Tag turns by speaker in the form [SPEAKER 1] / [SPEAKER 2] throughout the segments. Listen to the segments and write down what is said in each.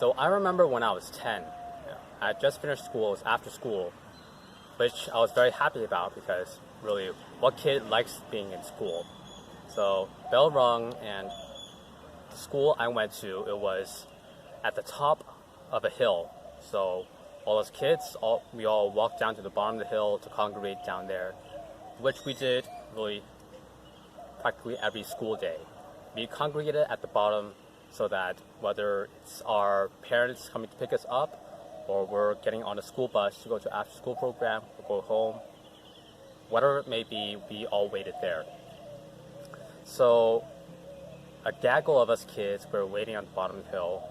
[SPEAKER 1] So I remember when I was 10, I had just finished school, it was after school, which I was very happy about because really, what kid likes being in school? So bell rung, and the school I went to, it was at the top of a hill. So all us kids, we all walked down to the bottom of the hill to congregate down there, which we did really practically every school day. We congregated at the bottom so that whether it's our parents coming to pick us up or we're getting on a school bus to go to after school program or go home, whatever it may be, we all waited there. So a gaggle of us kids were waiting on the bottom of the hill,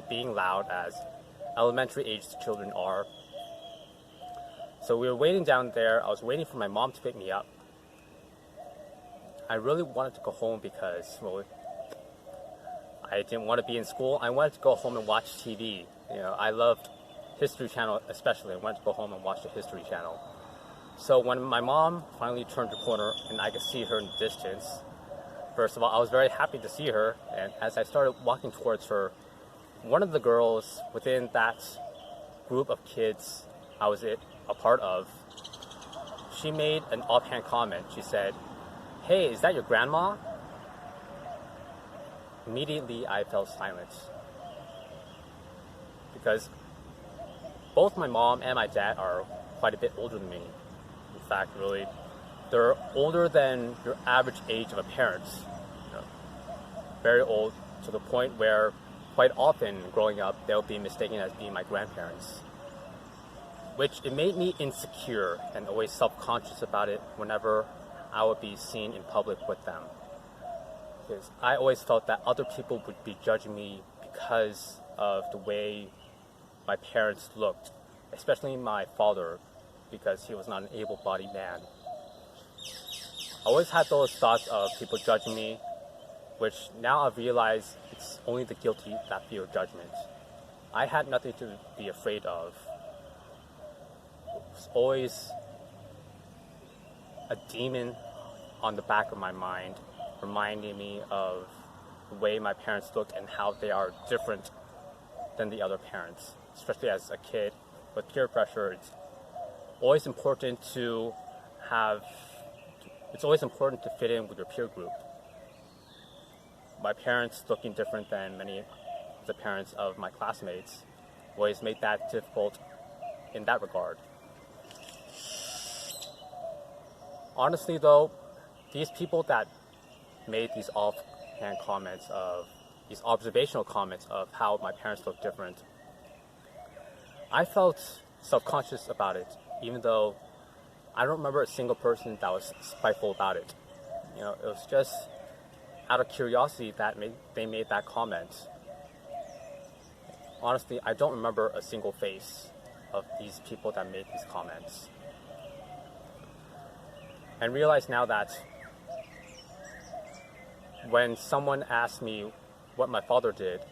[SPEAKER 1] being loud as elementary aged children are. So we were waiting down there. I was waiting for my mom to pick me up. I really wanted to go home because, I didn't want to be in school. I wanted to go home and watch TV. I loved History Channel especially. I wanted to go home and watch the History Channel. So when my mom finally turned the corner and I could see her in the distance, first of all, I was very happy to see her. And as I started walking towards her, one of the girls within that group of kids I was a part of, she made an offhand comment. She said, "Hey, is that your grandma?" Immediately, I fell silent because both my mom and my dad are quite a bit older than me. In fact, really, they're older than your average age of a parent. Very old to the point where quite often growing up, they'll be mistaken as being my grandparents, which it made me insecure and always self-conscious about it whenever I would be seen in public with them. Because I always felt that other people would be judging me because of the way my parents looked, especially my father, because he was not an able-bodied man. I always had those thoughts of people judging me, which now I've realized it's only the guilty that fear judgment. I had nothing to be afraid of. It was always a demon on the back of my mind, reminding me of the way my parents look and how they are different than the other parents. Especially as a kid with peer pressure, it's always important to fit in with your peer group. My parents looking different than many of the parents of my classmates always made that difficult in that regard. Honestly though, these people that made these offhand comments these observational comments of how my parents look different, I felt self-conscious about it, even though I don't remember a single person that was spiteful about it. It was just out of curiosity that they made that comment. Honestly, I don't remember a single face of these people that made these comments. And realize now that when someone asked me what my father did,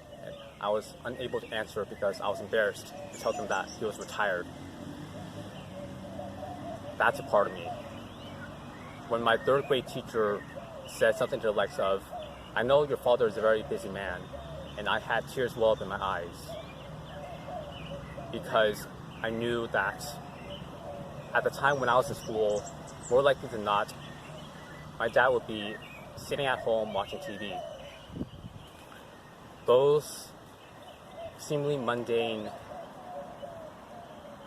[SPEAKER 1] I was unable to answer because I was embarrassed to tell them that he was retired. That's a part of me. When my third grade teacher said something to the likes of, "I know your father is a very busy man," and I had tears well up in my eyes because I knew that at the time when I was in school, more likely than not, my dad would be sitting at home watching TV. Those seemingly mundane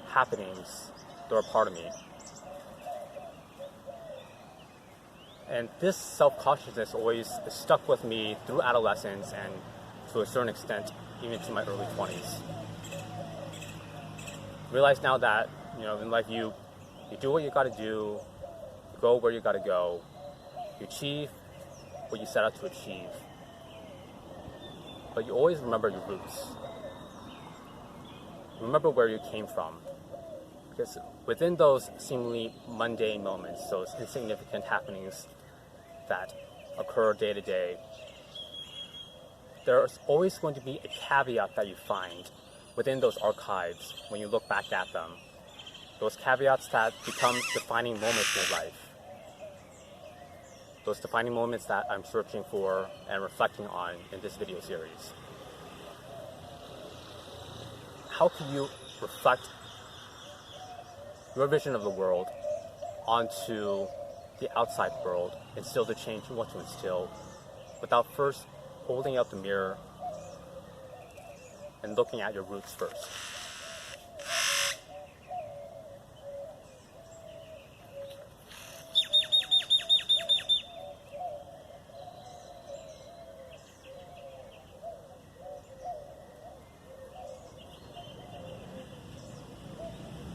[SPEAKER 1] happenings, they're a part of me. And this self-consciousness always stuck with me through adolescence and to a certain extent, even to my early 20s. Realize now that, in life you do what you gotta do, you go where you gotta go, you achieve what you set out to achieve. But you always remember your roots. Remember where you came from. Because within those seemingly mundane moments, those insignificant happenings that occur day to day, there's always going to be a caveat that you find within those archives when you look back at them. Those caveats that become defining moments in your life. Those defining moments that I'm searching for and reflecting on in this video series. how can you reflect your vision of the world onto the outside world, instill the change you want to instill, without first holding up the mirror and looking at your roots first.